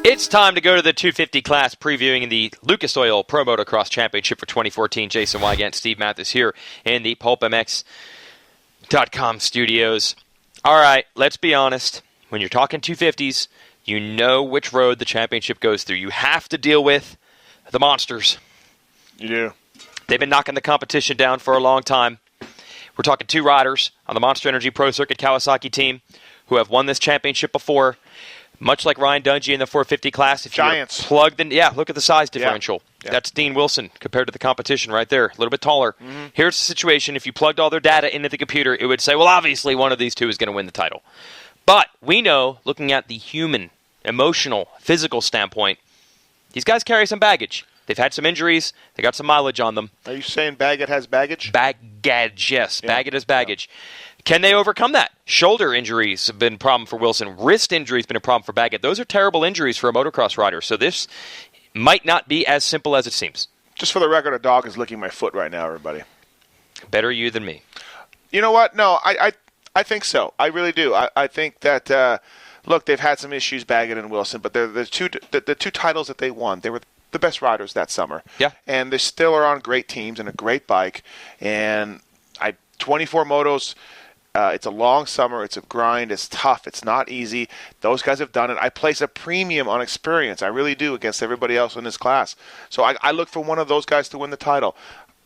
It's time to go to the 250 class, previewing the Lucas Oil Pro Motocross Championship for 2014. Jason Wygant, Steve Mathis here in the PulpMX.com studios. All right, let's be honest. When you're talking 250s, you know which road the championship goes through. You have to deal with the monsters. You do. They've been knocking the competition down for a long time. We're talking two riders on the Monster Energy Pro Circuit Kawasaki team who have won this championship before. Much like Ryan Dungey in the 450 class. If Giants. Plugged in, look at the size differential. Yeah. That's Dean Wilson compared to the competition right there. A little bit taller. Mm-hmm. Here's the situation. If you plugged all their data into the computer, it would say, well, obviously one of these two is going to win the title. But we know, looking at the human, emotional, physical standpoint, these guys carry some baggage. They've had some injuries. They got some mileage on them. Are you saying Baggett has baggage? Baggage, yes. Yeah. Baggett has baggage. Yeah. Can they overcome that? Shoulder injuries have been a problem for Wilson. Wrist injuries have been a problem for Baggett. Those are terrible injuries for a motocross rider. So this might not be as simple as it seems. Just for the record, a dog is licking my foot right now, everybody. Better you than me. You know what? No, I think so. I really do. I think that, look, they've had some issues, Baggett and Wilson, but the two titles that they won, they were the best riders that summer. Yeah. And they still are on great teams and a great bike. And 24 motos. It's a long summer. It's a grind. It's tough. It's not easy. Those guys have done it. I place a premium on experience. I really do against everybody else in this class. So I look for one of those guys to win the title.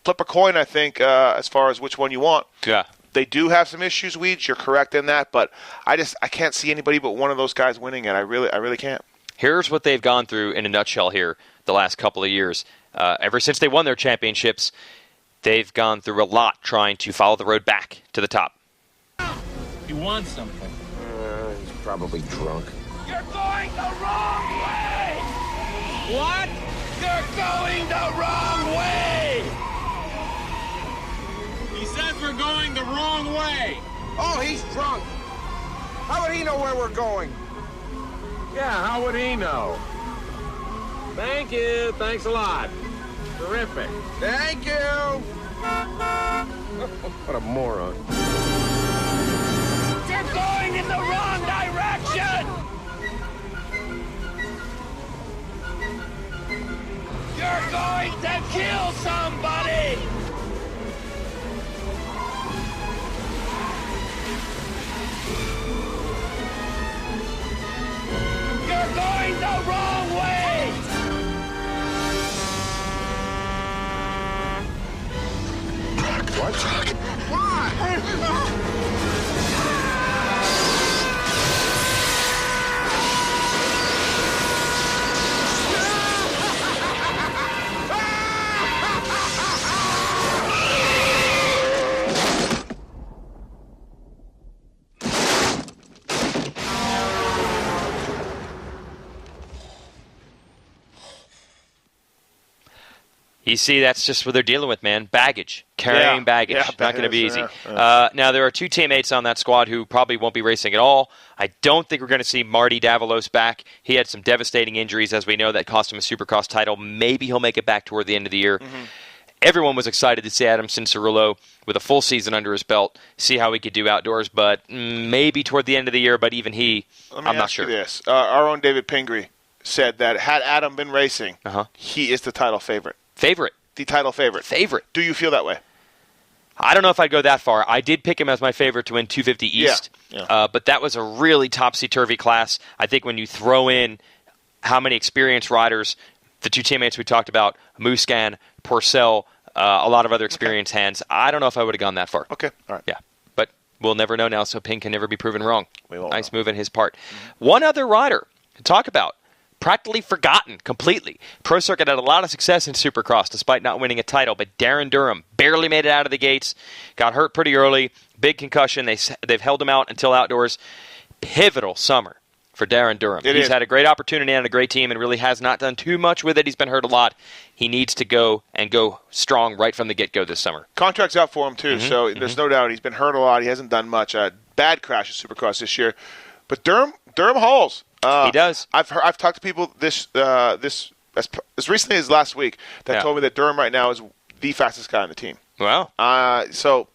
Flip a coin, I think, as far as which one you want. Yeah. They do have some issues, Weeds. You're correct in that. But I can't see anybody but one of those guys winning it. I really can't. Here's what they've gone through in a nutshell here the last couple of years. Ever since they won their championships, they've gone through a lot trying to follow the road back to the top. He wants something. He's probably drunk. You're going the wrong way! What? You're going the wrong way! He says we're going the wrong way. Oh, he's drunk. How would he know where we're going? Yeah, how would he know? Thank you. Thanks a lot. Terrific. Thank you. What a moron. You're going in the wrong direction! You're going to kill somebody! You're going the wrong way! What? Why? You see, that's just what they're dealing with, man. Baggage. Carrying baggage. Yeah, not going to be easy. yeah. Now, there are two teammates on that squad who probably won't be racing at all. I don't think we're going to see Marty Davalos back. He had some devastating injuries, as we know, that cost him a Supercross title. Maybe he'll make it back toward the end of the year. Mm-hmm. Everyone was excited to see Adam Cincerillo with a full season under his belt, see how he could do outdoors, but maybe toward the end of the year, but even he, I'm not sure. Let me ask you this. Our own David Pingree said that had Adam been racing, he is the title favorite. The title favorite. Do you feel that way? I don't know if I'd go that far. I did pick him as my favorite to win 250 East, but that was a really topsy-turvy class. I think when you throw in how many experienced riders, the two teammates we talked about, Muscan, Porcel, a lot of other experienced hands, I don't know if I would have gone that far. Okay, all right. Yeah, but we'll never know now, so Ping can never be proven wrong. We won't nice know. move on his part. Mm-hmm. One other rider to talk about. Practically forgotten completely. Pro Circuit had a lot of success in Supercross despite not winning a title, but Darren Durham barely made it out of the gates, got hurt pretty early, big concussion. They've held him out until outdoors. Pivotal summer for Darren Durham. He's had a great opportunity on a great team and really has not done too much with it. He's been hurt a lot. He needs to go strong right from the get-go this summer. Contract's out for him, too, so there's no doubt he's been hurt a lot. He hasn't done much. Bad crash at Supercross this year. But Durham hauls. He does. I've talked to people this as recently as last week that told me that Durham right now is the fastest guy on the team. Wow. So,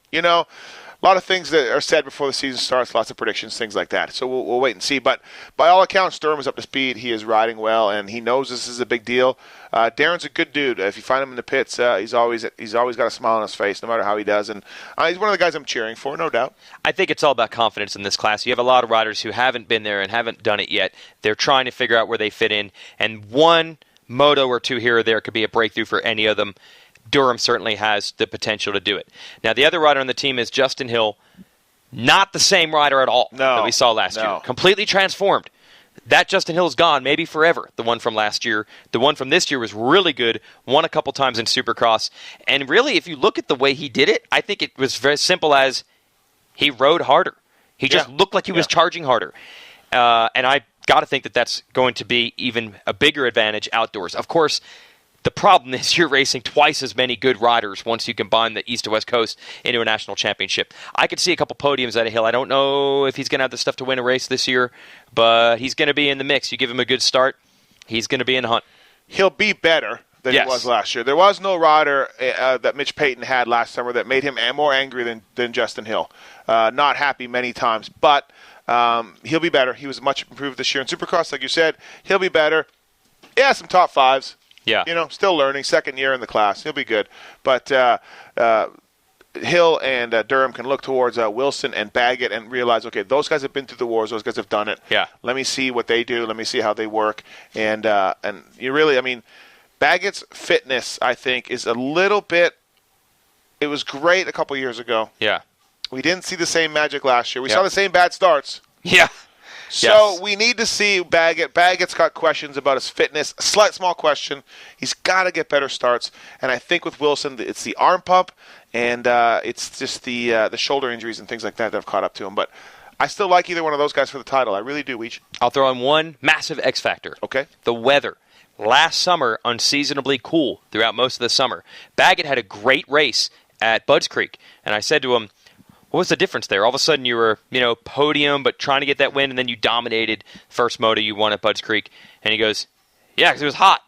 a lot of things that are said before the season starts, lots of predictions, things like that. So we'll wait and see. But by all accounts, Durham is up to speed. He is riding well, and he knows this is a big deal. Darren's a good dude. If you find him in the pits, he's always got a smile on his face, no matter how he does. And he's one of the guys I'm cheering for, no doubt. I think it's all about confidence in this class. You have a lot of riders who haven't been there and haven't done it yet. They're trying to figure out where they fit in, and one moto or two here or there could be a breakthrough for any of them. Durham certainly has the potential to do it. Now, the other rider on the team is Justin Hill. Not the same rider at all that we saw last year. Completely transformed. That Justin Hill's gone, maybe forever, the one from last year. The one from this year was really good, won a couple times in Supercross. And really, if you look at the way he did it, I think it was very simple as he rode harder. He just looked like he was charging harder. And I got to think that that's going to be even a bigger advantage outdoors. Of course, the problem is you're racing twice as many good riders once you combine the East to West Coast into a national championship. I could see a couple podiums out of Hill. I don't know if he's going to have the stuff to win a race this year, but he's going to be in the mix. You give him a good start, he's going to be in the hunt. He'll be better than he was last year. There was no rider that Mitch Payton had last summer that made him more angry than Justin Hill. Not happy many times, but he'll be better. He was much improved this year in Supercross, like you said. He'll be better. Yeah, some top fives. Yeah. Still learning, second year in the class. He'll be good. But Hill and Durham can look towards Wilson and Baggett and realize, okay, those guys have been through the wars. Those guys have done it. Yeah. Let me see what they do. Let me see how they work. And you really, Baggett's fitness, I think, is a little bit – it was great a couple years ago. Yeah. We didn't see the same magic last year. We saw the same bad starts. Yeah. So we need to see Baggett. Baggett's got questions about his fitness. A small question. He's got to get better starts. And I think with Wilson, it's the arm pump and it's just the shoulder injuries and things like that have caught up to him. But I still like either one of those guys for the title. I really do, Weech. I'll throw in one massive X factor. Okay. The weather. Last summer, unseasonably cool throughout most of the summer. Baggett had a great race at Budds Creek. And I said to him, what was the difference there? All of a sudden you were, podium, but trying to get that win, and then you dominated first moto you won at Budds Creek. And he goes, yeah, because it was hot.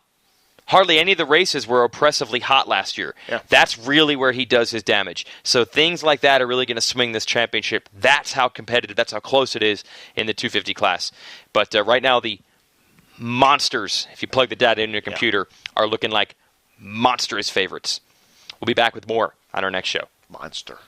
Hardly any of the races were oppressively hot last year. Yeah. That's really where he does his damage. So things like that are really going to swing this championship. That's how competitive, that's how close it is in the 250 class. But right now the monsters, if you plug the data into your computer, are looking like monstrous favorites. We'll be back with more on our next show. Monster.